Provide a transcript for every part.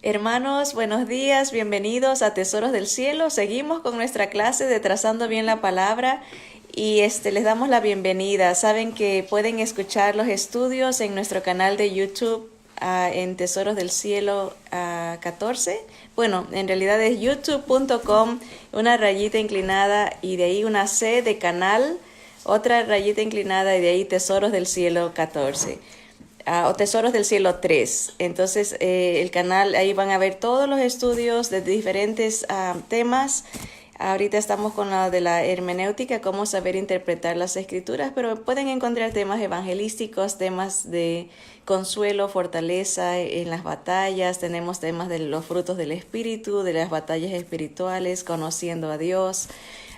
Hermanos, buenos días, bienvenidos a Tesoros del Cielo. Seguimos con nuestra clase de Trazando Bien la Palabra y les damos la bienvenida. Saben que pueden escuchar los estudios en nuestro canal de YouTube en Tesoros del Cielo 14. Bueno, en realidad es youtube.com, una rayita inclinada y de ahí una C de canal, otra rayita inclinada y de ahí Tesoros del Cielo 14. O Tesoros del Cielo 3. Entonces, el canal, ahí van a ver todos los estudios de diferentes temas. Ahorita estamos con la de la hermenéutica, cómo saber interpretar las escrituras, pero pueden encontrar temas evangelísticos, temas de consuelo, fortaleza en las batallas. Tenemos temas de los frutos del Espíritu, de las batallas espirituales, conociendo a Dios.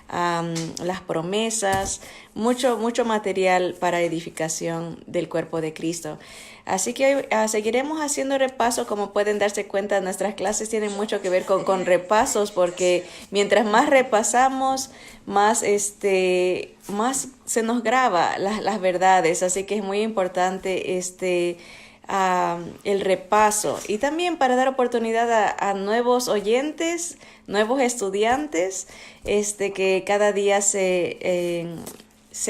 Las promesas, mucho material para edificación del cuerpo de Cristo. Así que seguiremos haciendo repaso. Como pueden darse cuenta, nuestras clases tienen mucho que ver con repasos, porque mientras más repasamos, más se nos graba las verdades. Así que es muy importante el repaso, y también para dar oportunidad a nuevos oyentes, nuevos estudiantes, que cada día se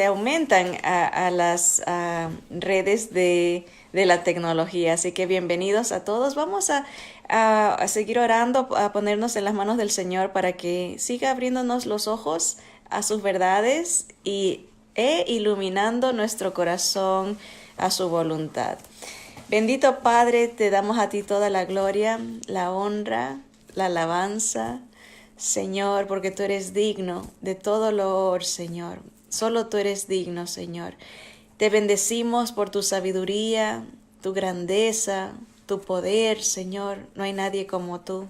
aumentan a las redes de la tecnología. Así que bienvenidos a todos. Vamos a seguir orando, a ponernos en las manos del Señor para que siga abriéndonos los ojos a sus verdades e iluminando nuestro corazón a su voluntad. Bendito Padre, te damos a ti toda la gloria, la honra, la alabanza, Señor, porque tú eres digno de todo loor, Señor. Solo tú eres digno, Señor. Te bendecimos por tu sabiduría, tu grandeza, tu poder, Señor. No hay nadie como tú.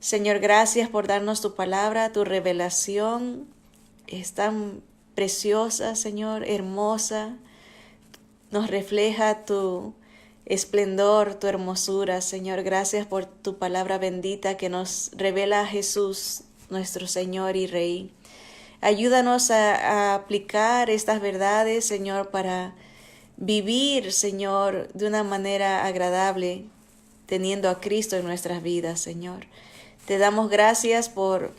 Señor, gracias por darnos tu palabra, tu revelación. Es tan preciosa, Señor, hermosa. Nos refleja tu esplendor, tu hermosura, Señor. Gracias por tu palabra bendita que nos revela a Jesús, nuestro Señor y Rey. Ayúdanos a aplicar estas verdades, Señor, para vivir, Señor, de una manera agradable, teniendo a Cristo en nuestras vidas, Señor. Te damos gracias por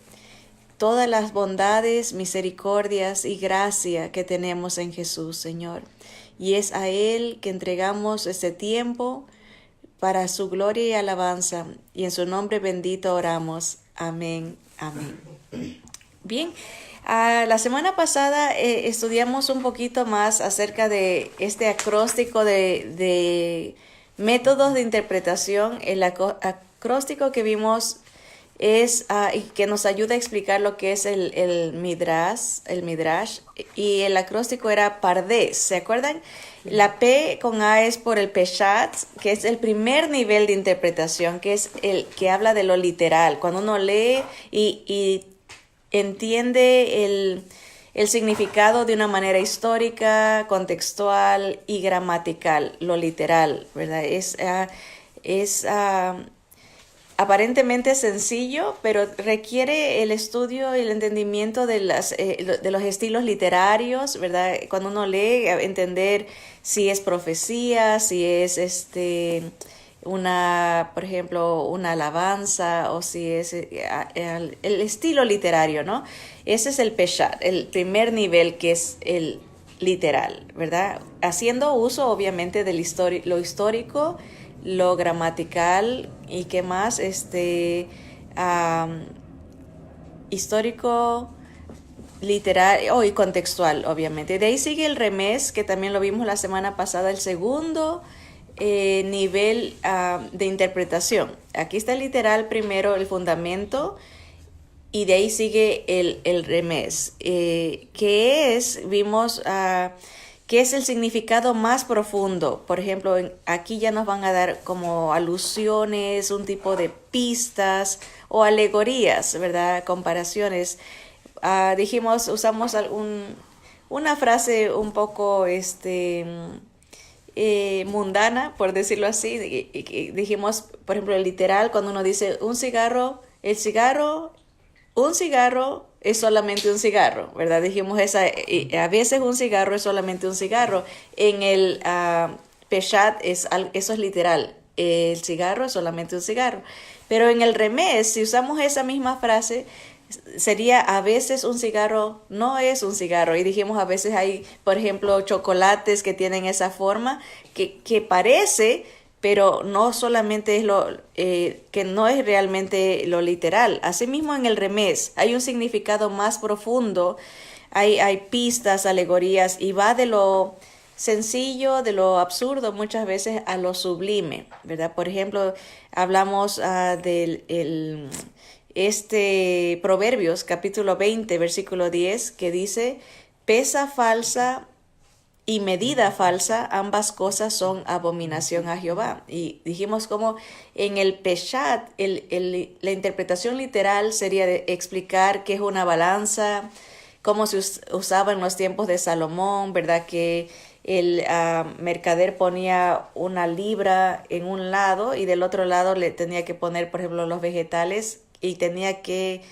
todas las bondades, misericordias y gracia que tenemos en Jesús, Señor. Y es a Él que entregamos este tiempo para su gloria y alabanza. Y en su nombre bendito oramos. Amén. Amén. Bien, la semana pasada estudiamos un poquito más acerca de este acróstico de métodos de interpretación. El acróstico que vimos es que nos ayuda a explicar lo que es el midrash, y el acróstico era Pardes. ¿Se acuerdan? La P con A es por el Peshat, que es el primer nivel de interpretación, que es el que habla de lo literal. Cuando uno lee y entiende el significado de una manera histórica, contextual y gramatical, lo literal, ¿verdad? Es aparentemente sencillo, pero requiere el estudio y el entendimiento de los estilos literarios, ¿verdad? Cuando uno lee, entender si es profecía, si es por ejemplo, una alabanza, o si es el estilo literario, ¿no? Ese es el Peshat, el primer nivel, que es el literal, ¿verdad? Haciendo uso, obviamente, de lo histórico, lo gramatical y qué más, histórico, literario y contextual, obviamente. De ahí sigue el remés, que también lo vimos la semana pasada, el segundo nivel de interpretación. Aquí está el literal primero, el fundamento, y de ahí sigue el remés, vimos que es el significado más profundo. Por ejemplo, aquí ya nos van a dar como alusiones, un tipo de pistas o alegorías, ¿verdad? Comparaciones. Usamos una frase un poco mundana, por decirlo así. Dijimos, por ejemplo, el literal, cuando uno dice un cigarro es solamente un cigarro, ¿verdad? Dijimos a veces un cigarro es solamente un cigarro. En el Peshat eso es literal, el cigarro es solamente un cigarro. Pero en el remés, si usamos esa misma frase, sería a veces un cigarro no es un cigarro. Y dijimos a veces hay, por ejemplo, chocolates que tienen esa forma que parece, pero no solamente es que no es realmente lo literal. Asimismo en el remés hay un significado más profundo, hay pistas, alegorías y va de lo sencillo, de lo absurdo muchas veces a lo sublime, ¿verdad? Por ejemplo, hablamos este Proverbios capítulo 20 versículo 10 que dice, pesa falsa y medida falsa, ambas cosas son abominación a Jehová. Y dijimos como en el Peshat, la interpretación literal sería de explicar qué es una balanza, cómo se usaba en los tiempos de Salomón, ¿verdad? Que el mercader ponía una libra en un lado y del otro lado le tenía que poner, por ejemplo, los vegetales y tenía que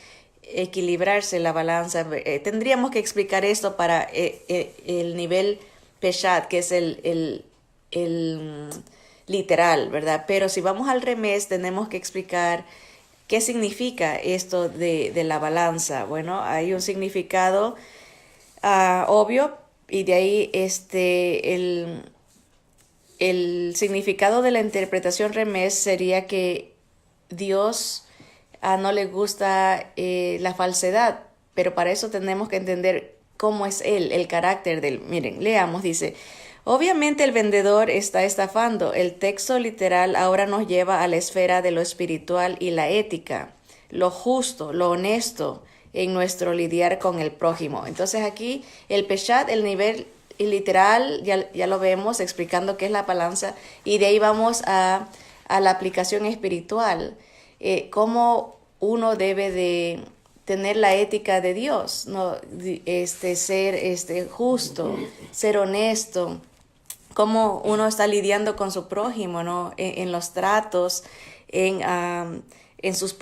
equilibrarse la balanza. Tendríamos que explicar esto para el nivel Peshat, que es el literal, ¿verdad? Pero si vamos al remés, tenemos que explicar qué significa esto de la balanza. Bueno, hay un significado obvio y de ahí el significado de la interpretación remés sería que Dios no le gusta la falsedad, pero para eso tenemos que entender cómo es él, el carácter de él. Miren, leamos, dice, obviamente el vendedor está estafando. El texto literal ahora nos lleva a la esfera de lo espiritual y la ética, lo justo, lo honesto en nuestro lidiar con el prójimo. Entonces aquí el Peshat, el nivel literal, ya lo vemos explicando qué es la balanza y de ahí vamos a la aplicación espiritual, cómo uno debe de tener la ética de Dios, ¿no? Ser cómo uno está lidiando con su prójimo, ¿no? En los tratos, en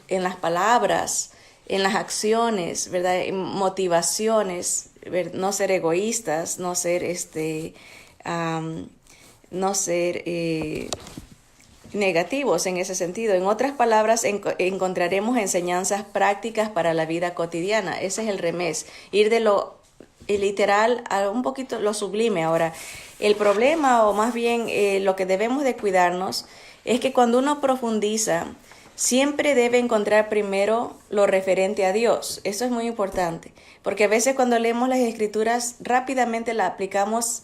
las palabras, en las acciones, ¿verdad? En motivaciones, no ser egoístas, no ser negativos en ese sentido. En otras palabras, encontraremos enseñanzas prácticas para la vida cotidiana. Ese es el remés, ir de lo literal a un poquito lo sublime. Ahora, el problema, o más bien lo que debemos de cuidarnos, es que cuando uno profundiza, siempre debe encontrar primero lo referente a Dios. Eso es muy importante, porque a veces cuando leemos las Escrituras rápidamente la aplicamos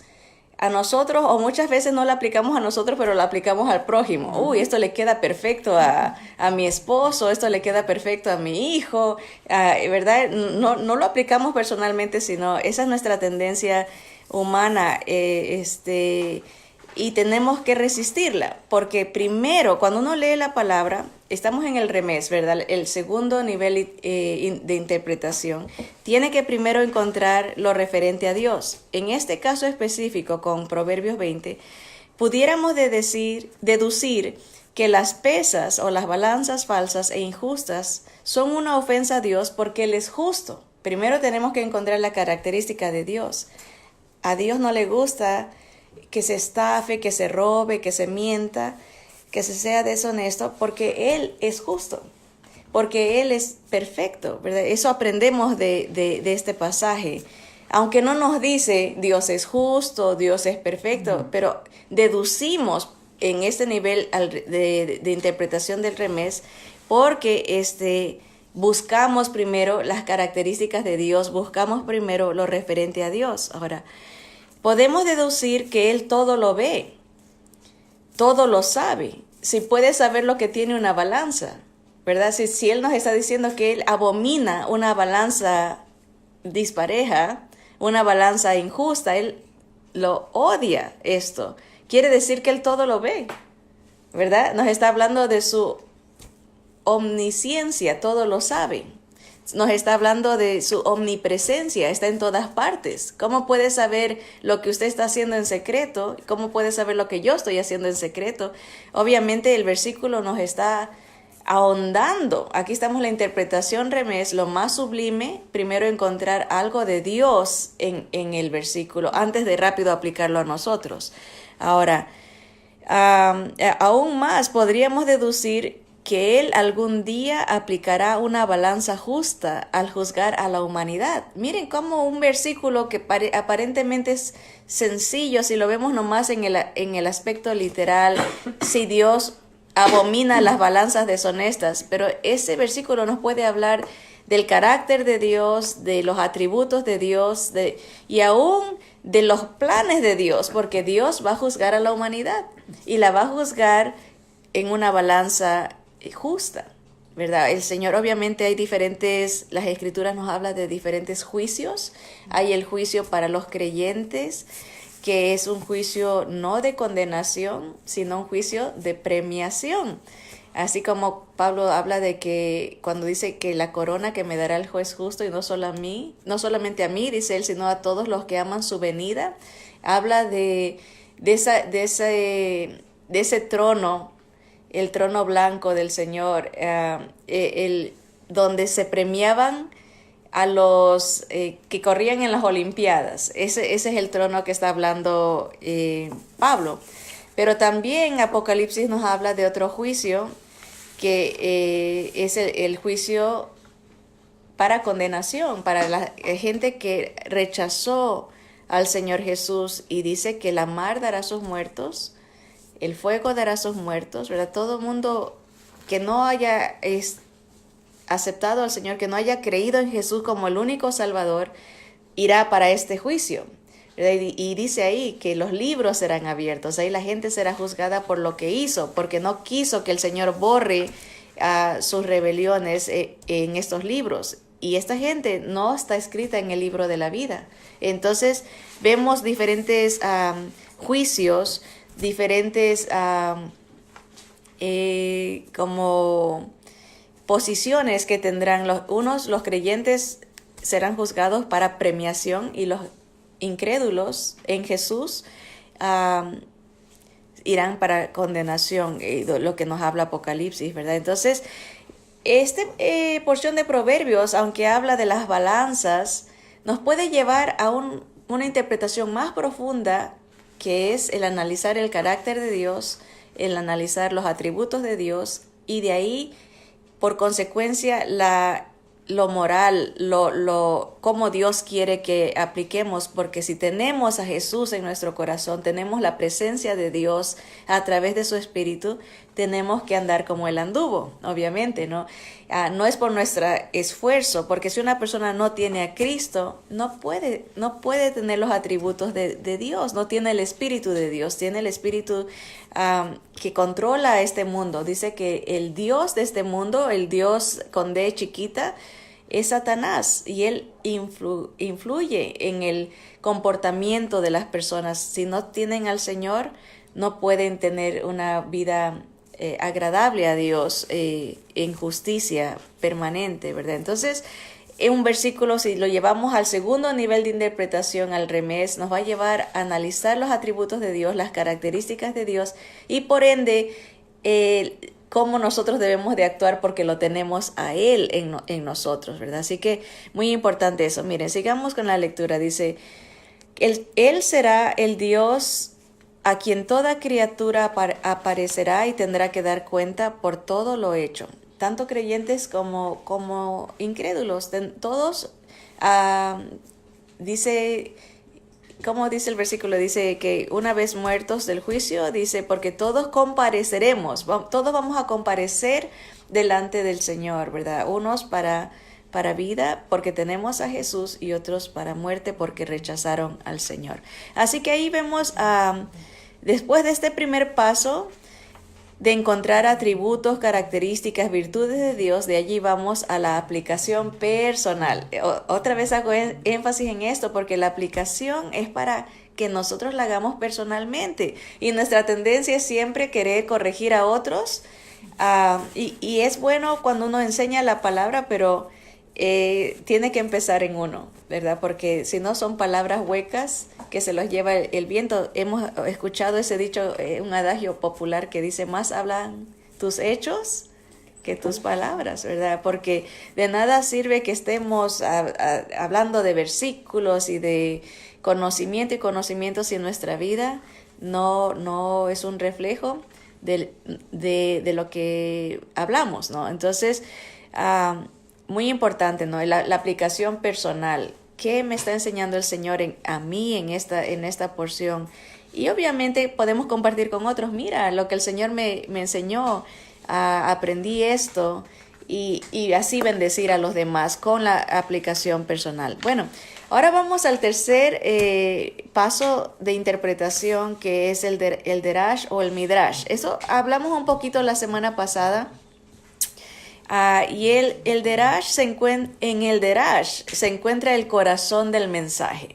a nosotros, o muchas veces no la aplicamos a nosotros, pero la aplicamos al prójimo. Uy, esto le queda perfecto a mi esposo, esto le queda perfecto a mi hijo, ¿verdad? No lo aplicamos personalmente, sino esa es nuestra tendencia humana, y tenemos que resistirla, porque primero, cuando uno lee la palabra, estamos en el remés, ¿verdad? El segundo nivel de interpretación tiene que primero encontrar lo referente a Dios. En este caso específico, con Proverbios 20, pudiéramos deducir que las pesas o las balanzas falsas e injustas son una ofensa a Dios porque Él es justo. Primero tenemos que encontrar la característica de Dios. A Dios no le gusta que se estafe, que se robe, que se mienta, que se sea deshonesto, porque Él es justo, porque Él es perfecto, ¿verdad? Eso aprendemos de este pasaje. Aunque no nos dice Dios es justo, Dios es perfecto, pero deducimos en este nivel de interpretación del remés, porque buscamos primero las características de Dios, buscamos primero lo referente a Dios. Ahora, podemos deducir que Él todo lo ve, todo lo sabe. Si puede saber lo que tiene una balanza, ¿verdad? Si Él nos está diciendo que Él abomina una balanza dispareja, una balanza injusta, Él lo odia esto. Quiere decir que Él todo lo ve, ¿verdad? Nos está hablando de su omnisciencia, todo lo sabe. Nos está hablando de su omnipresencia, está en todas partes. ¿Cómo puede saber lo que usted está haciendo en secreto? ¿Cómo puede saber lo que yo estoy haciendo en secreto? Obviamente el versículo nos está ahondando. Aquí estamos en la interpretación remés, lo más sublime, primero encontrar algo de Dios en el versículo, antes de rápido aplicarlo a nosotros. Ahora, Aún más podríamos deducir que Él algún día aplicará una balanza justa al juzgar a la humanidad. Miren cómo un versículo que aparentemente es sencillo, si lo vemos nomás en el aspecto literal, si Dios abomina las balanzas deshonestas, pero ese versículo nos puede hablar del carácter de Dios, de los atributos de Dios, y aún de los planes de Dios, porque Dios va a juzgar a la humanidad y la va a juzgar en una balanza justa, ¿verdad? El Señor, obviamente hay diferentes, las Escrituras nos hablan de diferentes juicios. Hay el juicio para los creyentes, que es un juicio no de condenación, sino un juicio de premiación. Así como Pablo habla de que cuando dice que la corona que me dará el juez justo, y no solo a mí, no solamente a mí, dice él, sino a todos los que aman su venida, habla de ese trono, el trono blanco del Señor, donde se premiaban a los que corrían en las Olimpiadas. Ese es el trono que está hablando Pablo. Pero también Apocalipsis nos habla de otro juicio, que es el juicio para condenación, para la gente que rechazó al Señor Jesús, y dice que la mar dará sus muertos, el fuego dará sus muertos, ¿verdad? Todo mundo que no haya aceptado al Señor, que no haya creído en Jesús como el único Salvador, irá para este juicio. Y dice ahí que los libros serán abiertos, ahí la gente será juzgada por lo que hizo, porque no quiso que el Señor borre sus rebeliones en estos libros. Y esta gente no está escrita en el libro de la vida. Entonces vemos diferentes juicios, diferentes como posiciones que tendrán los creyentes serán juzgados para premiación, y los incrédulos en Jesús irán para condenación, lo que nos habla Apocalipsis, ¿verdad? Entonces, esta porción de Proverbios, aunque habla de las balanzas, nos puede llevar a una interpretación más profunda, que es el analizar el carácter de Dios, el analizar los atributos de Dios, y de ahí, por consecuencia, lo moral, cómo Dios quiere que apliquemos, porque si tenemos a Jesús en nuestro corazón, tenemos la presencia de Dios a través de su Espíritu, tenemos que andar como Él anduvo, obviamente, ¿no? No es por nuestro esfuerzo, porque si una persona no tiene a Cristo, no puede tener los atributos de Dios, no tiene el Espíritu de Dios, tiene el Espíritu que controla este mundo. Dice que el Dios de este mundo, el Dios con D chiquita, es Satanás, y él influye en el comportamiento de las personas. Si no tienen al Señor, no pueden tener una vida agradable a Dios en justicia permanente, ¿verdad? Entonces, un versículo, si lo llevamos al segundo nivel de interpretación, al remés, nos va a llevar a analizar los atributos de Dios, las características de Dios, y por ende cómo nosotros debemos de actuar, porque lo tenemos a Él en nosotros, ¿verdad? Así que muy importante eso. Miren, sigamos con la lectura. Dice, Él será el Dios a quien toda criatura aparecerá y tendrá que dar cuenta por todo lo hecho. Tanto creyentes como incrédulos, todos, dice, ¿cómo dice el versículo? Dice que una vez muertos del juicio, dice, porque todos compareceremos, todos vamos a comparecer delante del Señor, ¿verdad? Unos para vida, porque tenemos a Jesús, y otros para muerte, porque rechazaron al Señor. Así que ahí vemos, después de este primer paso, de encontrar atributos, características, virtudes de Dios, de allí vamos a la aplicación personal. Otra vez hago énfasis en esto, porque la aplicación es para que nosotros la hagamos personalmente, y nuestra tendencia es siempre querer corregir a otros, y es bueno cuando uno enseña la palabra, pero tiene que empezar en uno, ¿verdad? Porque si no, son palabras huecas que se los lleva el viento. Hemos escuchado ese dicho, un adagio popular que dice, más hablan tus hechos que tus palabras, ¿verdad? Porque de nada sirve que estemos hablando de versículos y de conocimiento y conocimientos, si en nuestra vida no es un reflejo de lo que hablamos, ¿no? Entonces, muy importante, ¿no? La aplicación personal. ¿Qué me está enseñando el Señor a mí en esta porción? Y obviamente podemos compartir con otros. Mira, lo que el Señor me enseñó, aprendí esto, y así bendecir a los demás con la aplicación personal. Bueno, ahora vamos al tercer paso de interpretación, que es el derash o el midrash. Eso hablamos un poquito la semana pasada. Y el derash en el derash se encuentra el corazón del mensaje.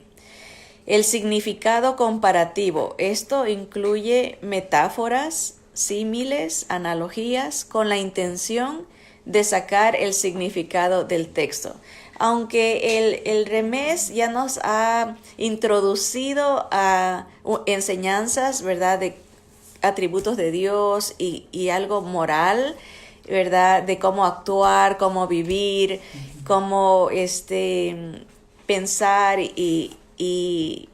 El significado comparativo. Esto incluye metáforas, símiles, analogías, con la intención de sacar el significado del texto. Aunque el remés ya nos ha introducido a enseñanzas, ¿verdad?, de atributos de Dios y algo moral, ¿verdad?, de cómo actuar, cómo vivir, cómo pensar y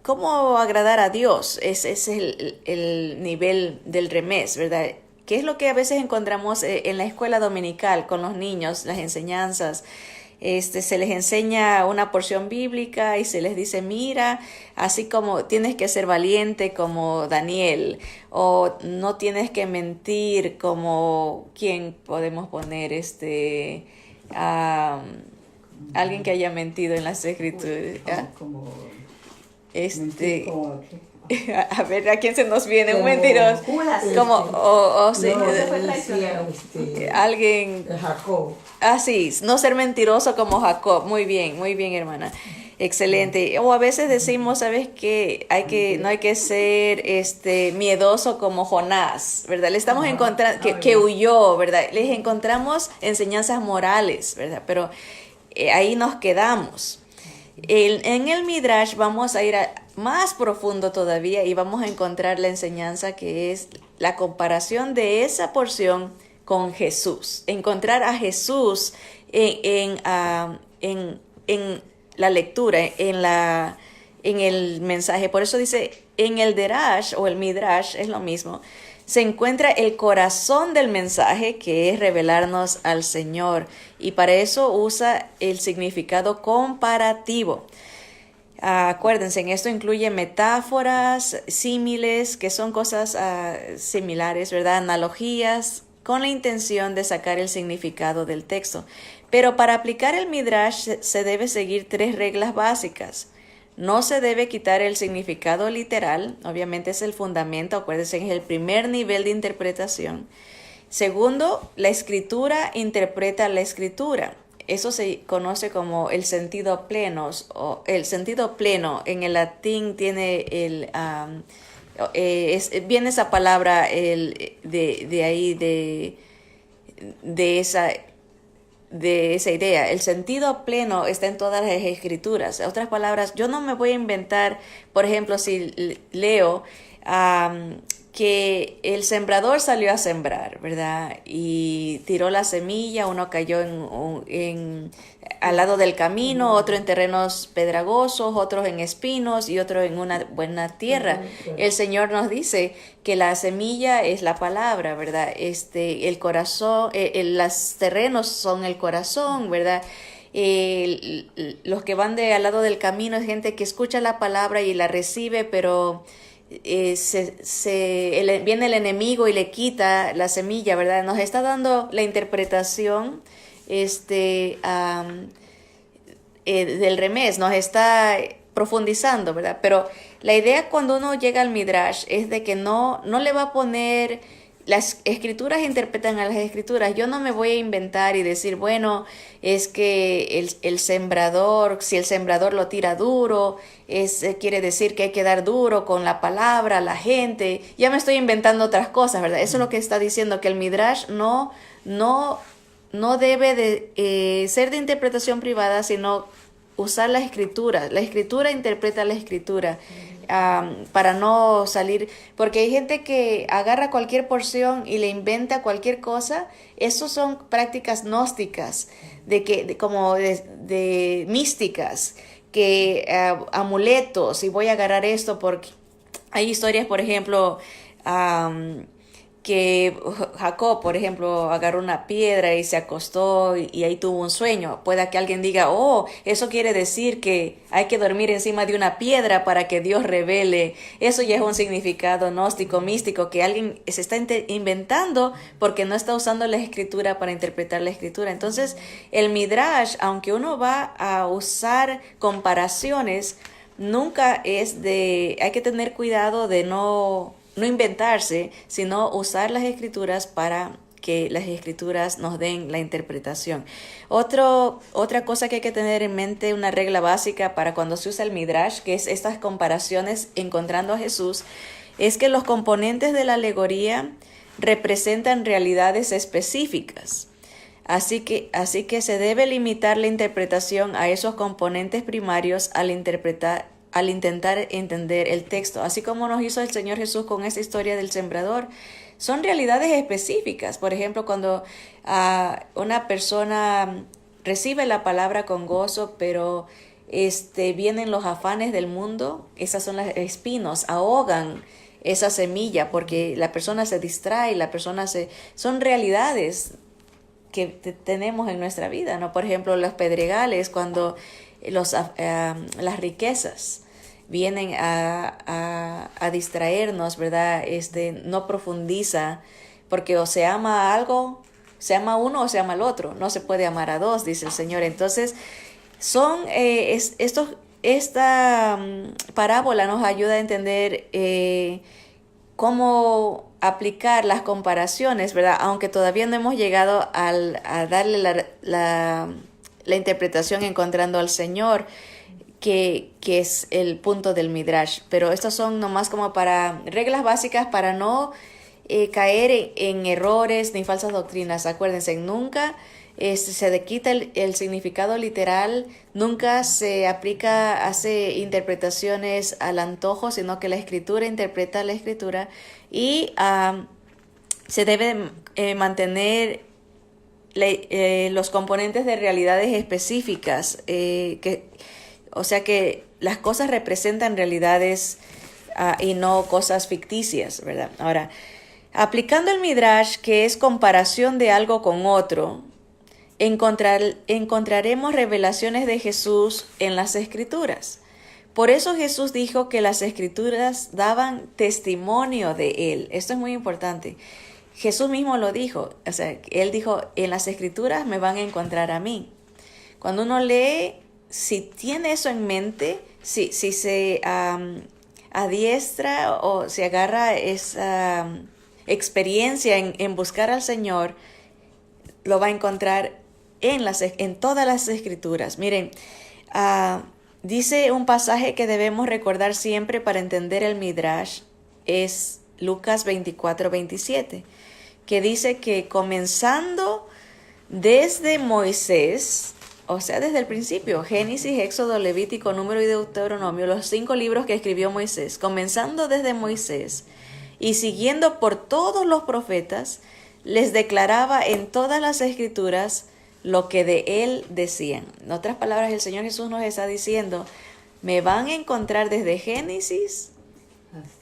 cómo agradar a Dios. Ese es el nivel del remés, ¿verdad? ¿Qué es lo que a veces encontramos en la escuela dominical con los niños, las enseñanzas? Se les enseña una porción bíblica y se les dice, mira, así como tienes que ser valiente como Daniel, o no tienes que mentir como, ¿quién podemos poner? Alguien que haya mentido en las escrituras. A ver, ¿a quién se nos viene? Un mentiroso. Como, alguien. Jacob. Sí, no ser mentiroso como Jacob. Muy bien, hermana. Excelente. O a veces decimos, ¿sabes qué? No hay que ser miedoso como Jonás, ¿verdad? Le estamos encontrando, que huyó, ¿verdad? Les encontramos enseñanzas morales, ¿verdad? Pero ahí nos quedamos. En el Midrash vamos a ir más profundo todavía y vamos a encontrar la enseñanza que es la comparación de esa porción con Jesús. Encontrar a Jesús en la lectura, en el mensaje. Por eso dice, en el Derash o el Midrash, es lo mismo, se encuentra el corazón del mensaje, que es revelarnos al Señor. Y para eso usa el significado comparativo. Acuérdense, en esto incluye metáforas, símiles, que son cosas similares, ¿verdad? Analogías, con la intención de sacar el significado del texto. Pero para aplicar el Midrash se debe seguir 3 reglas básicas. No se debe quitar el significado literal, obviamente es el fundamento, acuérdense, es el primer nivel de interpretación. Segundo, la escritura interpreta la escritura. Eso se conoce como el sentido pleno, o el sentido pleno. En el latín tiene viene esa palabra de ahí, de esa idea. El sentido pleno está en todas las escrituras. En otras palabras, yo no me voy a inventar, por ejemplo, si leo que el sembrador salió a sembrar, ¿verdad? Y tiró la semilla, uno cayó al lado del camino, otro en terrenos pedregosos, otros en espinos y otro en una buena tierra. El Señor nos dice que la semilla es la palabra, ¿verdad? El corazón, los terrenos son el corazón, ¿verdad? Los que van al lado del camino es gente que escucha la palabra y la recibe, pero viene el enemigo y le quita la semilla, ¿verdad? Nos está dando la interpretación del remés, nos está profundizando, ¿verdad? Pero la idea cuando uno llega al Midrash es de que no le va a poner, las escrituras interpretan a las escrituras. Yo no me voy a inventar y decir, bueno, es que el sembrador, si el sembrador lo tira duro, quiere decir que hay que dar duro con la palabra a la gente. Ya me estoy inventando otras cosas, ¿verdad? Eso es lo que está diciendo, que el Midrash no debe de ser de interpretación privada, sino usar la escritura. La escritura interpreta la escritura. Para no salir, porque hay gente que agarra cualquier porción y le inventa cualquier cosa. Esos son prácticas gnósticas, de místicas, que amuletos, y voy a agarrar esto porque Hay historias, por ejemplo, am, que Jacob, por ejemplo, agarró una piedra y se acostó y ahí tuvo un sueño. Pueda que alguien diga, oh, eso quiere decir que hay que dormir encima de una piedra para que Dios revele. Eso ya es un significado gnóstico, místico, que alguien se está inventando porque no está usando la escritura para interpretar la escritura. Entonces, el Midrash, aunque uno va a usar comparaciones, nunca es de, hay que tener cuidado de no inventarse, sino usar las escrituras para que las escrituras nos den la interpretación. Otra cosa que hay que tener en mente, una regla básica para cuando se usa el Midrash, que es estas comparaciones encontrando a Jesús, es que los componentes de la alegoría representan realidades específicas. Así que se debe limitar la interpretación a esos componentes primarios al intentar entender el texto, así como nos hizo el Señor Jesús con esta historia del sembrador. Son realidades específicas. Por ejemplo, cuando una persona recibe la palabra con gozo, pero vienen los afanes del mundo, esas son los espinos, ahogan esa semilla porque la persona se distrae, son realidades que tenemos en nuestra vida, ¿no? Por ejemplo, los pedregales, cuando las riquezas vienen a distraernos, ¿verdad? No profundiza, porque o se ama algo, se ama uno o se ama al otro, no se puede amar a dos, dice el Señor. Entonces, esta parábola nos ayuda a entender cómo aplicar las comparaciones, ¿verdad? Aunque todavía no hemos llegado a darle la interpretación encontrando al Señor, que es el punto del Midrash. Pero estos son nomás como para reglas básicas para no caer en errores ni falsas doctrinas. Acuérdense, nunca se quita el significado literal, nunca se hace interpretaciones al antojo, sino que la escritura interpreta la escritura y se debe mantener los componentes de realidades específicas, o sea que las cosas representan realidades y no cosas ficticias, ¿verdad? Ahora, aplicando el Midrash, que es comparación de algo con otro, encontraremos revelaciones de Jesús en las Escrituras. Por eso Jesús dijo que las Escrituras daban testimonio de Él. Esto es muy importante. Jesús mismo lo dijo. O sea, Él dijo, en las Escrituras me van a encontrar a mí. Cuando uno lee, si tiene eso en mente, si se adiestra o se agarra esa experiencia en buscar al Señor, lo va a encontrar en todas las Escrituras. Miren, dice un pasaje que debemos recordar siempre para entender el Midrash, es Lucas 24:27, que dice que comenzando desde Moisés, o sea, desde el principio, Génesis, Éxodo, Levítico, Número y Deuteronomio, los 5 libros que escribió Moisés, comenzando desde Moisés y siguiendo por todos los profetas, les declaraba en todas las Escrituras lo que de él decían. En otras palabras, el Señor Jesús nos está diciendo, me van a encontrar desde Génesis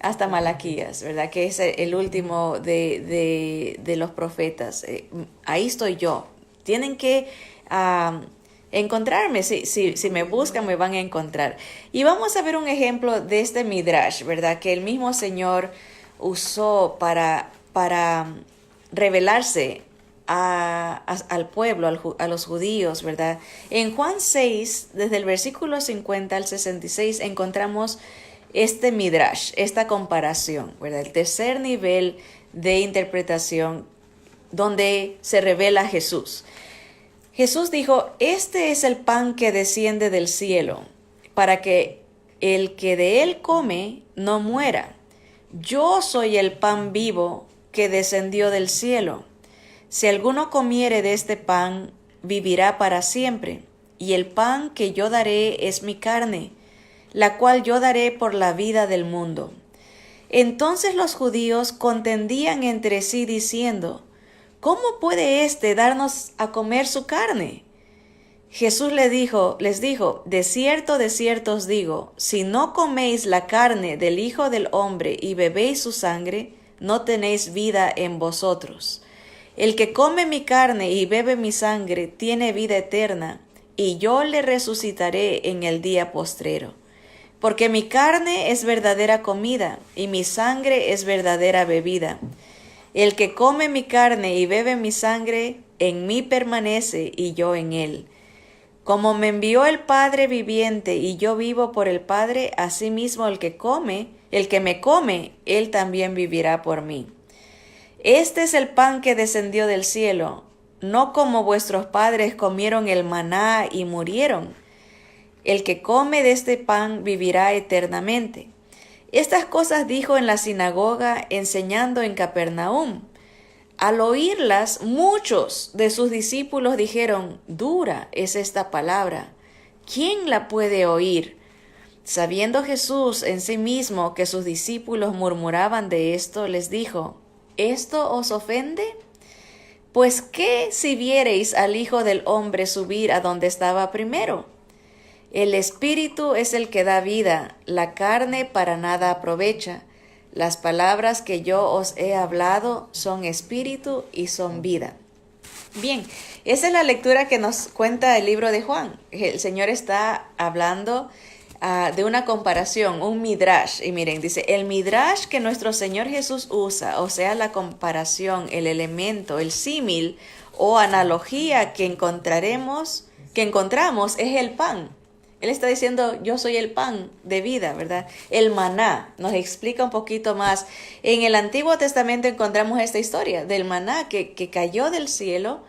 hasta Malaquías, ¿verdad? Que es el último de los profetas. Ahí estoy yo. Tienen que encontrarme. Si me buscan, me van a encontrar. Y vamos a ver un ejemplo de este Midrash, ¿verdad? Que el mismo Señor usó para revelarse al pueblo, a los judíos, ¿verdad? En Juan 6, desde el versículo 50 al 66, encontramos este Midrash, esta comparación, ¿verdad? El tercer nivel de interpretación donde se revela Jesús. Jesús dijo, este es el pan que desciende del cielo, para que el que de él come no muera. Yo soy el pan vivo que descendió del cielo. Si alguno comiere de este pan, vivirá para siempre. Y el pan que yo daré es mi carne, la cual yo daré por la vida del mundo. Entonces los judíos contendían entre sí diciendo, ¿cómo puede éste darnos a comer su carne? Jesús les dijo, de cierto os digo, si no coméis la carne del Hijo del Hombre y bebéis su sangre, no tenéis vida en vosotros. El que come mi carne y bebe mi sangre tiene vida eterna, y yo le resucitaré en el día postrero. Porque mi carne es verdadera comida, y mi sangre es verdadera bebida. El que come mi carne y bebe mi sangre, en mí permanece y yo en él. Como me envió el Padre viviente y yo vivo por el Padre, asimismo el que me come, él también vivirá por mí. Este es el pan que descendió del cielo, no como vuestros padres comieron el maná y murieron. El que come de este pan vivirá eternamente. Estas cosas dijo en la sinagoga, enseñando en Capernaum. Al oírlas, muchos de sus discípulos dijeron, dura es esta palabra, ¿quién la puede oír? Sabiendo Jesús en sí mismo que sus discípulos murmuraban de esto, les dijo, ¿esto os ofende? Pues ¿qué si viereis al Hijo del Hombre subir a donde estaba primero? El Espíritu es el que da vida, la carne para nada aprovecha. Las palabras que yo os he hablado son espíritu y son vida. Bien, esa es la lectura que nos cuenta el libro de Juan. El Señor está hablando de una comparación, un midrash. Y miren, dice, el midrash que nuestro Señor Jesús usa, o sea, la comparación, el elemento, el símil o analogía que encontramos es el pan. Él está diciendo, yo soy el pan de vida, ¿verdad? El maná nos explica un poquito más. En el Antiguo Testamento encontramos esta historia del maná que cayó del cielo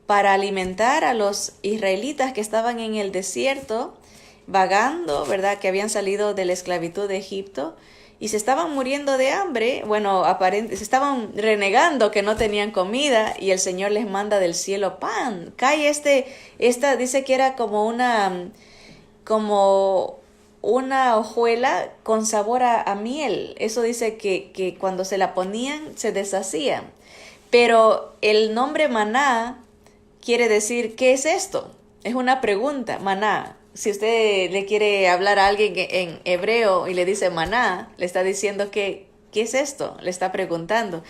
para alimentar a los israelitas que estaban en el desierto, vagando, ¿verdad? Que habían salido de la esclavitud de Egipto y se estaban muriendo de hambre. Bueno, se estaban renegando que no tenían comida y el Señor les manda del cielo pan. Cae esta dice que era como una hojuela con sabor a miel. Eso dice que cuando se la ponían se deshacía. Pero el nombre maná quiere decir, ¿qué es esto? Es una pregunta, maná. Si usted le quiere hablar a alguien en hebreo y le dice maná, le está diciendo ¿qué es esto? Le está preguntando.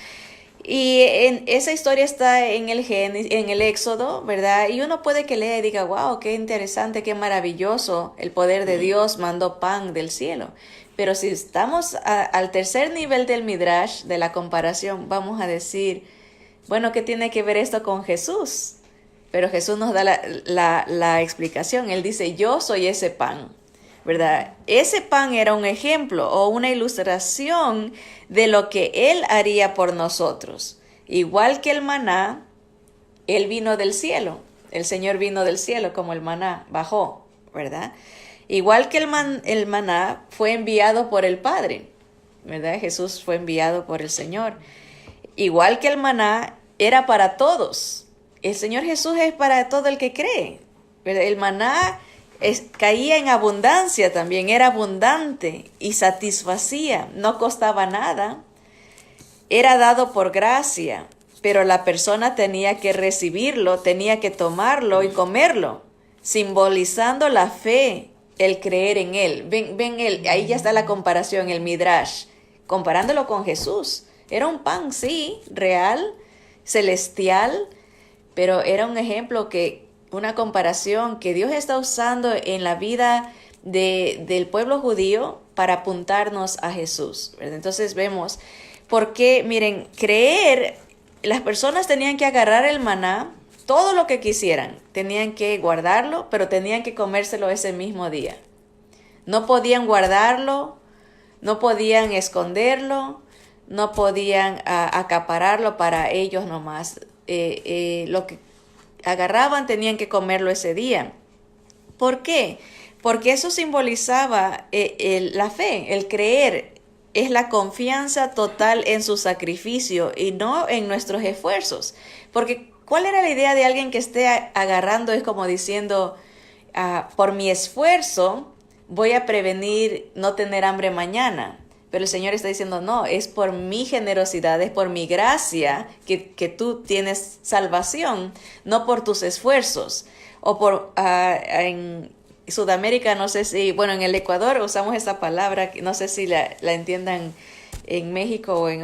Y esa historia está en el Éxodo, ¿verdad? Y uno puede que lea y diga, wow, qué interesante, qué maravilloso, el poder de Dios mandó pan del cielo. Pero si estamos al tercer nivel del Midrash, de la comparación, vamos a decir, bueno, ¿qué tiene que ver esto con Jesús? Pero Jesús nos da la explicación. Él dice, yo soy ese pan, ¿verdad? Ese pan era un ejemplo o una ilustración de lo que Él haría por nosotros. Igual que el maná, Él vino del cielo. El Señor vino del cielo como el maná, bajó, ¿verdad? Igual que el maná fue enviado por el Padre, ¿verdad? Jesús fue enviado por el Señor. Igual que el maná era para todos. El Señor Jesús es para todo el que cree, ¿verdad? El maná caía en abundancia también, era abundante y satisfacía, no costaba nada, era dado por gracia, pero la persona tenía que recibirlo, tenía que tomarlo y comerlo, simbolizando la fe, el creer en él. Ahí ya está la comparación, el Midrash, comparándolo con Jesús. Era un pan, sí, real, celestial, pero era un ejemplo una comparación que Dios está usando en la vida del pueblo judío para apuntarnos a Jesús, ¿verdad? Entonces vemos por qué, miren, creer, las personas tenían que agarrar el maná, todo lo que quisieran, tenían que guardarlo, pero tenían que comérselo ese mismo día. No podían guardarlo, no podían esconderlo, no podían acapararlo para ellos nomás. Lo que agarraban tenían que comerlo ese día. ¿Por qué? Porque eso simbolizaba la fe, el creer, es la confianza total en su sacrificio y no en nuestros esfuerzos. Porque ¿cuál era la idea de alguien que esté agarrando? Es como diciendo, por mi esfuerzo voy a prevenir no tener hambre mañana. Pero el Señor está diciendo, no, es por mi generosidad, es por mi gracia que tú tienes salvación, no por tus esfuerzos. O por, en Sudamérica, no sé si, bueno, en el Ecuador usamos esa palabra, no sé si la entiendan en México o en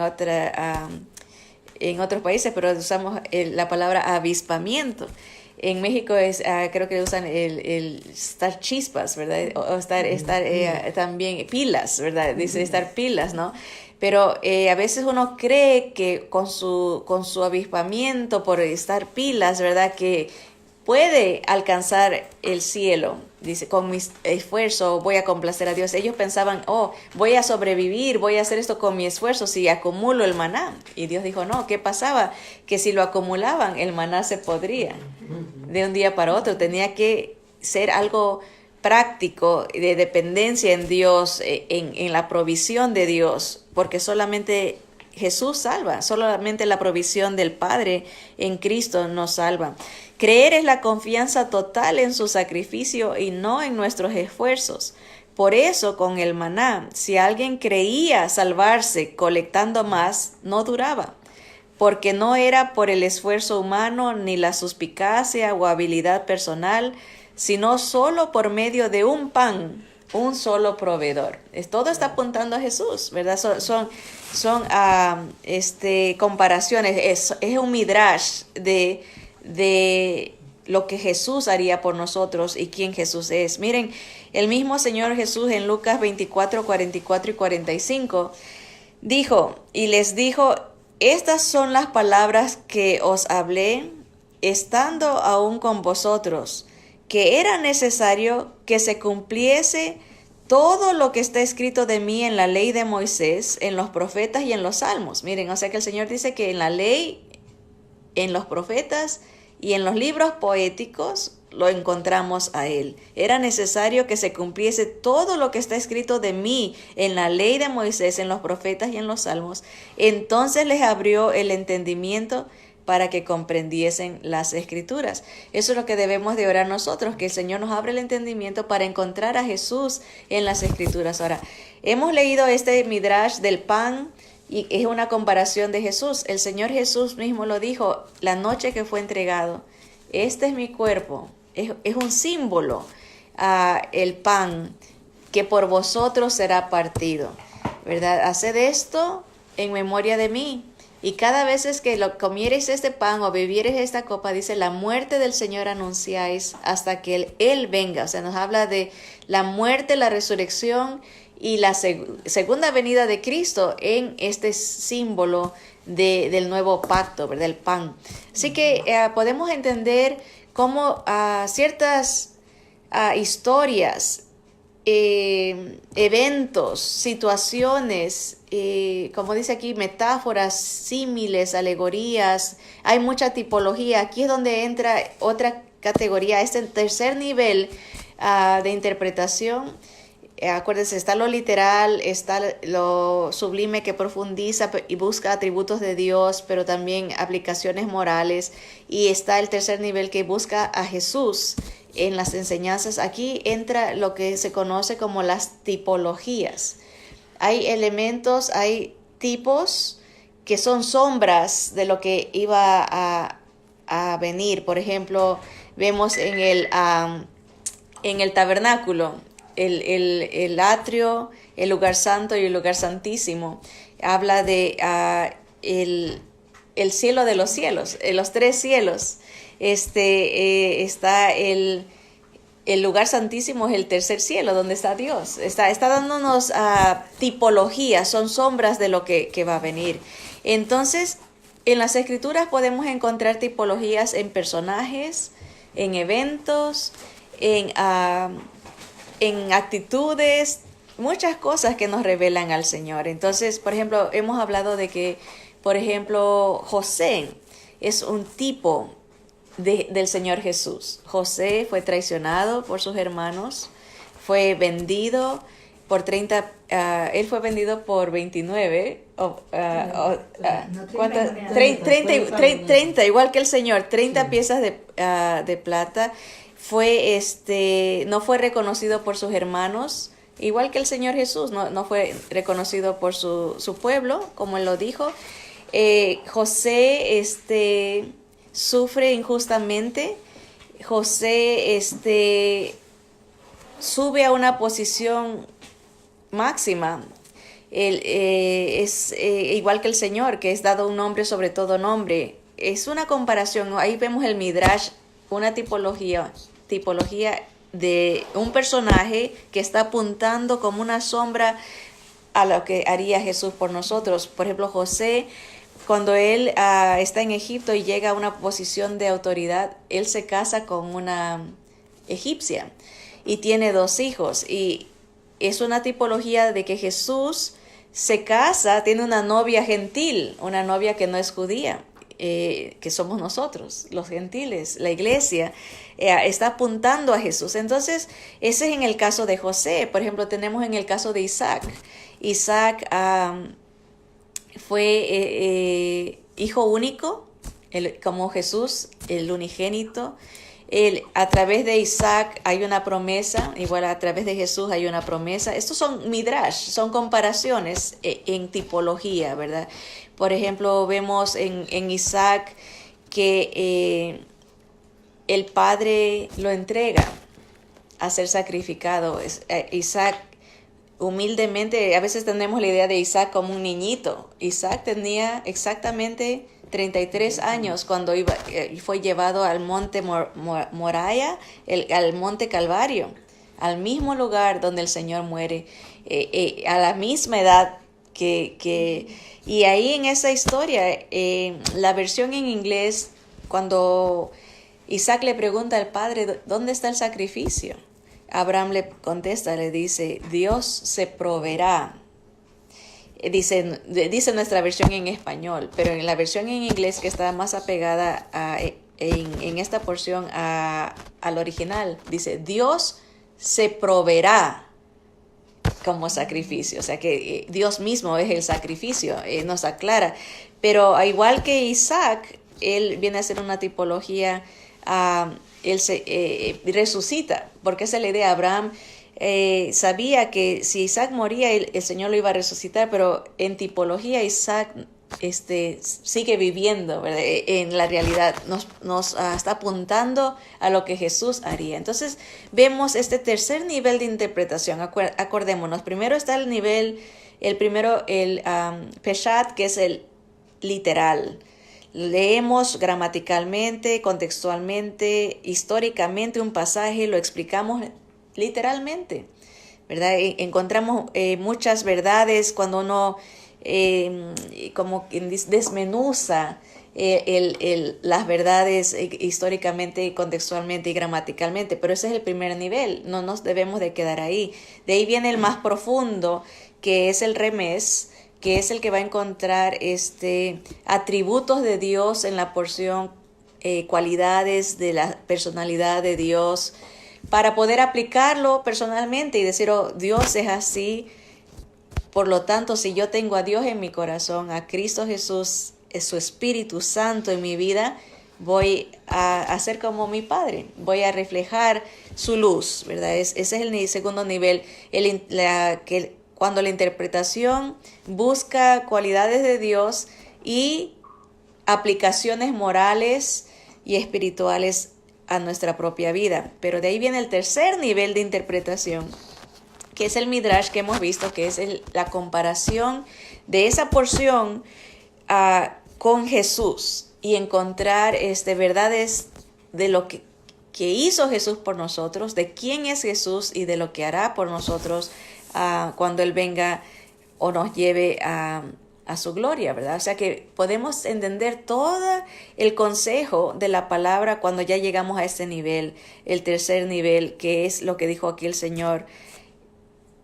en otros países, pero usamos la palabra avispamiento. En México creo que usan el estar chispas, ¿verdad? O estar también pilas, ¿verdad? Dice estar pilas, ¿no? Pero a veces uno cree que con su avispamiento, por estar pilas, ¿verdad? Que puede alcanzar el cielo. Dice, con mi esfuerzo voy a complacer a Dios. Ellos pensaban, oh, voy a sobrevivir, voy a hacer esto con mi esfuerzo si acumulo el maná. Y Dios dijo, no, ¿qué pasaba? Que si lo acumulaban, el maná se podría de un día para otro. Tenía que ser algo práctico, de dependencia en Dios, en la provisión de Dios, porque solamente Jesús salva, solamente la provisión del Padre en Cristo nos salva. Creer es la confianza total en su sacrificio y no en nuestros esfuerzos. Por eso, con el maná, si alguien creía salvarse colectando más, no duraba, porque no era por el esfuerzo humano ni la suspicacia o habilidad personal, sino solo por medio de un pan, un solo proveedor. Todo está apuntando a Jesús, ¿verdad? Son comparaciones, es un midrash de lo que Jesús haría por nosotros y quién Jesús es. Miren, el mismo Señor Jesús en Lucas 24, 44 y 45 dijo, y les dijo, estas son las palabras que os hablé estando aún con vosotros, que era necesario que se cumpliese todo lo que está escrito de mí en la ley de Moisés, en los profetas y en los salmos. Miren, o sea que el Señor dice que en la ley, en los profetas y en los libros poéticos lo encontramos a Él. Era necesario que se cumpliese todo lo que está escrito de mí en la ley de Moisés, en los profetas y en los salmos. Entonces les abrió el entendimiento para que comprendiesen las Escrituras. Eso es lo que debemos de orar nosotros, que el Señor nos abra el entendimiento para encontrar a Jesús en las Escrituras. Ahora, hemos leído este midrash del pan y es una comparación de Jesús. El Señor Jesús mismo lo dijo la noche que fue entregado. Este es mi cuerpo. Es un símbolo, el pan que por vosotros será partido, ¿verdad? Haced esto en memoria de mí. Y cada vez que lo comiereis este pan o bebiereis esta copa, dice, la muerte del Señor anunciáis hasta que Él venga. O sea, nos habla de la muerte, la resurrección y la segunda venida de Cristo en este símbolo del nuevo pacto, ¿verdad? El pan. Así que podemos entender cómo ciertas historias, eventos, situaciones, como dice aquí, metáforas, símiles, alegorías, hay mucha tipología. Aquí es donde entra otra categoría, este tercer nivel de interpretación. Acuérdense, está lo literal, está lo sublime que profundiza y busca atributos de Dios, pero también aplicaciones morales, y está el tercer nivel que busca a Jesús en las enseñanzas. Aquí entra lo que se conoce como las tipologías. Hay elementos, hay tipos que son sombras de lo que iba a venir. Por ejemplo, vemos en el tabernáculo, el atrio, el lugar santo y el lugar santísimo. Habla de el cielo de los cielos, los tres cielos. Está el lugar santísimo, es el tercer cielo, donde está Dios. Está dándonos tipologías, son sombras de lo que va a venir. Entonces, en las Escrituras podemos encontrar tipologías en personajes, en eventos, en actitudes, muchas cosas que nos revelan al Señor. Entonces, por ejemplo, hemos hablado de que, por ejemplo, José es un tipo del Señor Jesús. José fue traicionado por sus hermanos, fue vendido por 30, él fue vendido por 29, 30, igual que el Señor, 30 piezas de plata. No fue reconocido por sus hermanos, igual que el Señor Jesús, no fue reconocido por su pueblo, como él lo dijo. José sufre injustamente. José sube a una posición máxima. Él es igual que el Señor, que es dado un nombre sobre todo nombre. Es una comparación, ahí vemos el Midrash, una tipología de un personaje que está apuntando como una sombra a lo que haría Jesús por nosotros. Por ejemplo, José, cuando él está en Egipto y llega a una posición de autoridad, él se casa con una egipcia y tiene 2 hijos. Y es una tipología de que Jesús se casa, tiene una novia gentil, una novia que no es judía, que somos nosotros, los gentiles, la iglesia, está apuntando a Jesús. Entonces, ese es en el caso de José. Por ejemplo, tenemos en el caso de Isaac. Isaac fue hijo único, como Jesús, el unigénito. A través de Isaac hay una promesa, igual a través de Jesús hay una promesa. Estos son midrash, son comparaciones en tipología, ¿verdad? Por ejemplo, vemos en Isaac que el padre lo entrega a ser sacrificado. Isaac humildemente, a veces tenemos la idea de Isaac como un niñito. Isaac tenía exactamente 33 años cuando fue llevado al monte Moriah, al monte Calvario, al mismo lugar donde el Señor muere, a la misma edad y ahí en esa historia, la versión en inglés, cuando Isaac le pregunta al padre, ¿dónde está el sacrificio? Abraham le contesta, le dice, Dios se proveerá. Dice nuestra versión en español, pero en la versión en inglés, que está más apegada en esta porción al original, dice, Dios se proveerá como sacrificio. O sea que Dios mismo es el sacrificio, nos aclara. Pero al igual que Isaac, él viene a ser una tipología, él se resucita, porque esa es la idea. Abraham sabía que si Isaac moría, el Señor lo iba a resucitar, pero en tipología Isaac sigue viviendo, ¿verdad? En la realidad nos está apuntando a lo que Jesús haría. Entonces vemos este tercer nivel de interpretación. Acordémonos, primero está el peshat, que es el literal. Leemos gramaticalmente, contextualmente, históricamente un pasaje, lo explicamos literalmente, ¿verdad? Encontramos muchas verdades cuando uno como desmenuza las verdades históricamente, contextualmente y gramaticalmente, pero ese es el primer nivel, no nos debemos de quedar ahí. De ahí viene el más profundo, que es el remés, que es el que va a encontrar atributos de Dios en la porción, cualidades de la personalidad de Dios, para poder aplicarlo personalmente y decir, oh, Dios es así. Por lo tanto, si yo tengo a Dios en mi corazón, a Cristo Jesús, su Espíritu Santo en mi vida, voy a ser como mi Padre, voy a reflejar su luz, ¿verdad? Ese es el segundo nivel, cuando la interpretación busca cualidades de Dios y aplicaciones morales y espirituales a nuestra propia vida. Pero de ahí viene el tercer nivel de interpretación, que es el midrash que hemos visto, que es la comparación de esa porción con Jesús y encontrar verdades de lo que hizo Jesús por nosotros, de quién es Jesús y de lo que hará por nosotros cuando Él venga o nos lleve a su gloria, ¿verdad? O sea que podemos entender todo el consejo de la palabra cuando ya llegamos a este nivel, el tercer nivel, que es lo que dijo aquí el Señor.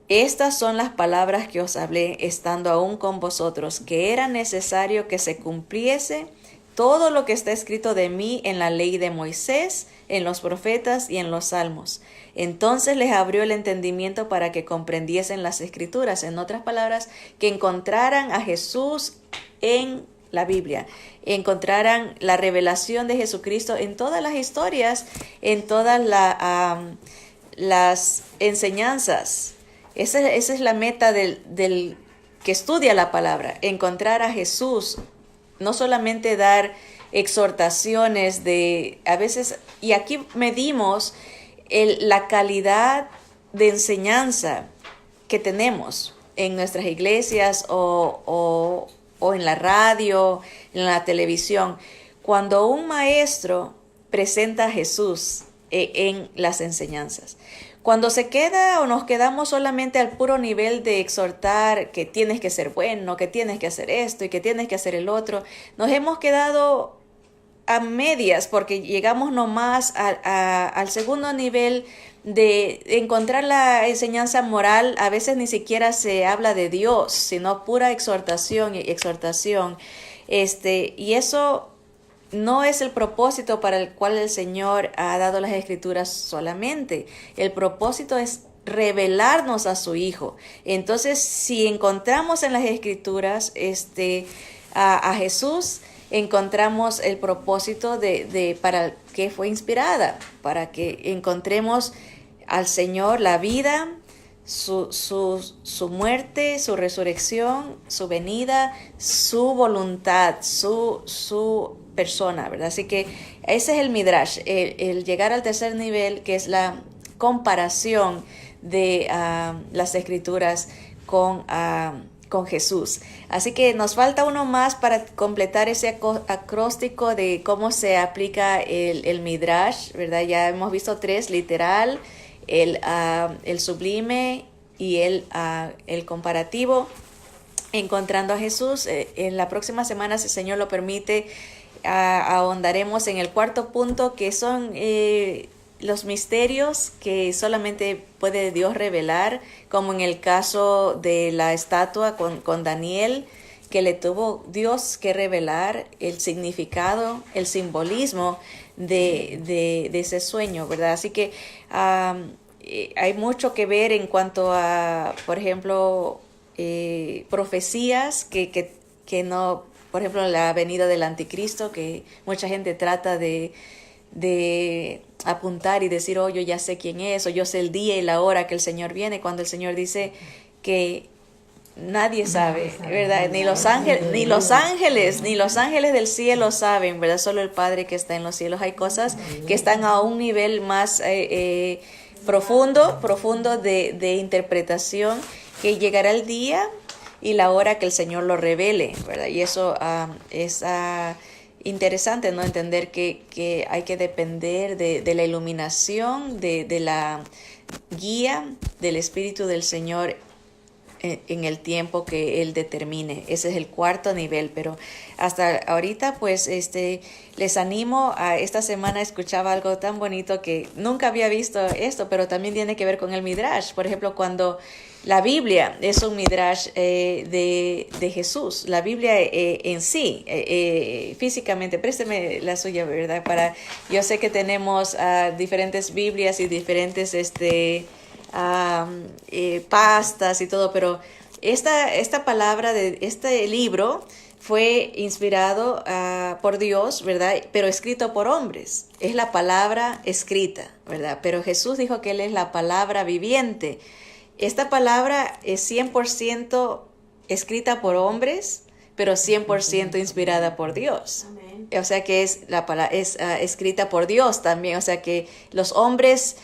Estas son las palabras que os hablé estando aún con vosotros, que era necesario que se cumpliese todo lo que está escrito de mí en la ley de Moisés, en los profetas y en los salmos. Entonces les abrió el entendimiento para que comprendiesen las escrituras. En otras palabras, que encontraran a Jesús en la Biblia, encontraran la revelación de Jesucristo en todas las historias, en todas las enseñanzas Esa es la meta del que estudia la palabra, encontrar a Jesús, no solamente dar exhortaciones a veces, y aquí medimos la calidad de enseñanza que tenemos en nuestras iglesias o en la radio, en la televisión. Cuando un maestro presenta a Jesús en las enseñanzas, cuando se queda o nos quedamos solamente al puro nivel de exhortar que tienes que ser bueno, que tienes que hacer esto y que tienes que hacer el otro, nos hemos quedado a medias porque llegamos nomás al segundo nivel de encontrar la enseñanza moral. A veces ni siquiera se habla de Dios, sino pura exhortación y exhortación. Y eso no es el propósito para el cual el Señor ha dado las Escrituras solamente. El propósito es revelarnos a su Hijo. Entonces, si encontramos en las Escrituras a Jesús, encontramos el propósito para que fue inspirada, para que encontremos al Señor, la vida, su muerte, su resurrección, su venida, su voluntad, su persona, ¿verdad? Así que ese es el Midrash, el llegar al tercer nivel, que es la comparación de las Escrituras con Jesús. Así que nos falta uno más para completar ese acróstico de cómo se aplica el Midrash, ¿verdad? Ya hemos visto 3, literal, el sublime y el comparativo, encontrando a Jesús. En la próxima semana, si el Señor lo permite, ahondaremos en el cuarto punto, que son los misterios que solamente puede Dios revelar, como en el caso de la estatua con Daniel, que le tuvo Dios que revelar el significado, el simbolismo de ese sueño, ¿verdad? Así que hay mucho que ver en cuanto a, por ejemplo, profecías que no, por ejemplo, la venida del anticristo, que mucha gente trata de apuntar y decir, yo ya sé quién es, o yo sé el día y la hora que el Señor viene, cuando el Señor dice que nadie sabe, ¿verdad? Ni los ángeles del cielo saben, ¿verdad? Solo el Padre que está en los cielos. Hay cosas que están a un nivel más profundo de interpretación, que llegará el día y la hora que el Señor lo revele, ¿verdad? Y eso es interesante, ¿no? Entender que hay que depender de la iluminación, de la guía del Espíritu del Señor en el tiempo que Él determine. Ese es el cuarto nivel, pero hasta ahorita pues les animo. A esta semana escuchaba algo tan bonito que nunca había visto esto, pero también tiene que ver con el Midrash. Por ejemplo, cuando la Biblia es un Midrash de Jesús, la Biblia en sí, físicamente, présteme la suya, ¿verdad? Yo sé que tenemos diferentes Biblias y diferentes pastas y todo, pero esta palabra de este libro fue inspirado por Dios, ¿verdad? Pero escrito por hombres. Es la palabra escrita, ¿verdad? Pero Jesús dijo que Él es la palabra viviente. Esta palabra es 100% escrita por hombres, pero 100% inspirada por Dios. Amén. O sea que es escrita por Dios también. O sea que los hombres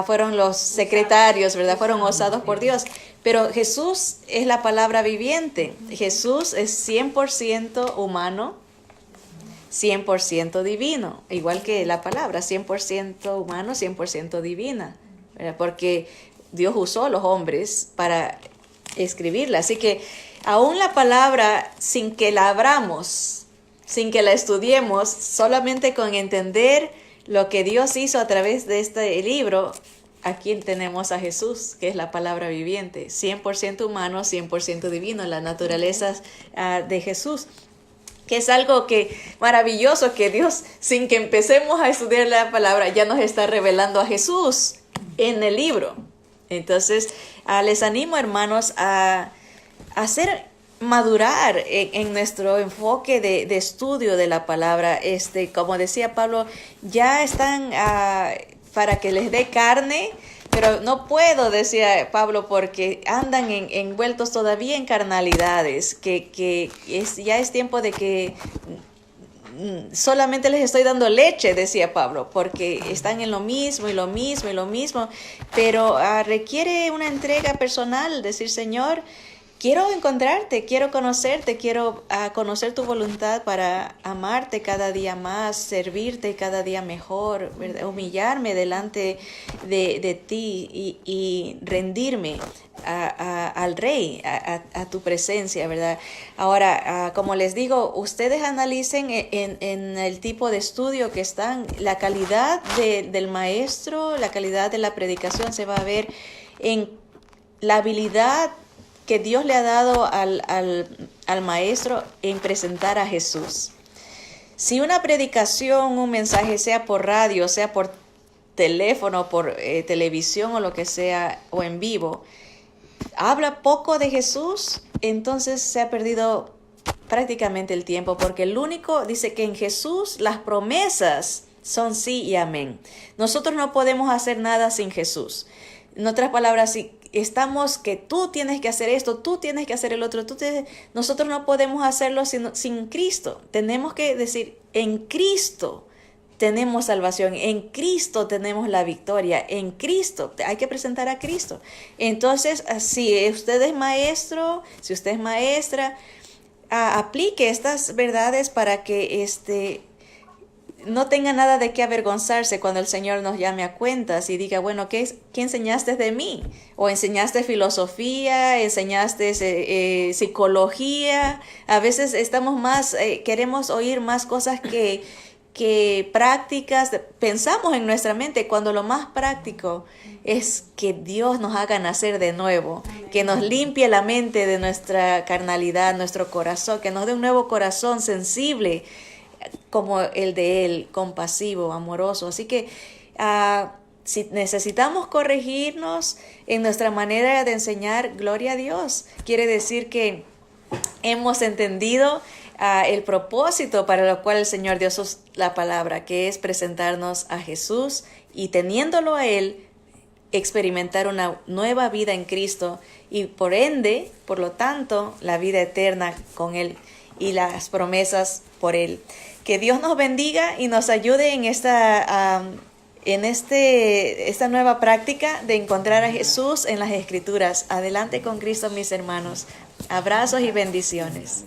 fueron los secretarios, ¿verdad? Fueron usados por Dios. Pero Jesús es la palabra viviente. Jesús es 100% humano, 100% divino. Igual que la palabra, 100% humano, 100% divina, ¿verdad? Porque Dios usó a los hombres para escribirla. Así que aún la palabra, sin que la abramos, sin que la estudiemos, solamente con entender lo que Dios hizo a través de este libro, aquí tenemos a Jesús, que es la palabra viviente, 100% humano, 100% divino, la naturaleza de Jesús, que es algo maravilloso, que Dios, sin que empecemos a estudiar la palabra, ya nos está revelando a Jesús en el libro. Entonces, les animo, hermanos, a hacer madurar en nuestro enfoque de estudio de la palabra. Como decía Pablo, ya están para que les dé carne pero no puedo, decía Pablo, porque andan envueltos todavía en carnalidades, ya es tiempo de que solamente les estoy dando leche, decía Pablo, porque están en lo mismo y lo mismo y lo mismo, pero requiere una entrega personal, decir, Señor, quiero encontrarte, quiero conocerte, quiero conocer tu voluntad para amarte cada día más, servirte cada día mejor, ¿verdad? Humillarme delante de ti y rendirme al Rey, a tu presencia, ¿verdad? Ahora, como les digo, ustedes analicen en el tipo de estudio que están, la calidad del maestro, la calidad de la predicación se va a ver en la habilidad que Dios le ha dado al maestro en presentar a Jesús. Si una predicación, un mensaje, sea por radio, sea por teléfono, por televisión o lo que sea, o en vivo, habla poco de Jesús, entonces se ha perdido prácticamente el tiempo, porque el único dice que en Jesús las promesas son sí y amén. Nosotros no podemos hacer nada sin Jesús. En otras palabras, si estamos que tú tienes que hacer esto, tú tienes que hacer el otro, nosotros no podemos hacerlo sin Cristo. Tenemos que decir, en Cristo tenemos salvación, en Cristo tenemos la victoria, en Cristo, hay que presentar a Cristo. Entonces, si usted es maestro, si usted es maestra, aplique estas verdades para que no tenga nada de qué avergonzarse cuando el Señor nos llame a cuentas y diga, bueno, ¿qué enseñaste de mí? O enseñaste filosofía, enseñaste psicología. A veces queremos oír más cosas que prácticas. Pensamos en nuestra mente cuando lo más práctico es que Dios nos haga nacer de nuevo, que nos limpie la mente de nuestra carnalidad, nuestro corazón, que nos dé un nuevo corazón sensible como el de Él, compasivo, amoroso. Así que si necesitamos corregirnos en nuestra manera de enseñar, gloria a Dios. Quiere decir que hemos entendido el propósito para lo cual el Señor dio la palabra, que es presentarnos a Jesús y teniéndolo a Él, experimentar una nueva vida en Cristo y por ende, por lo tanto, la vida eterna con Él y las promesas por Él. Que Dios nos bendiga y nos ayude en esta nueva práctica de encontrar a Jesús en las Escrituras. Adelante con Cristo, mis hermanos. Abrazos y bendiciones.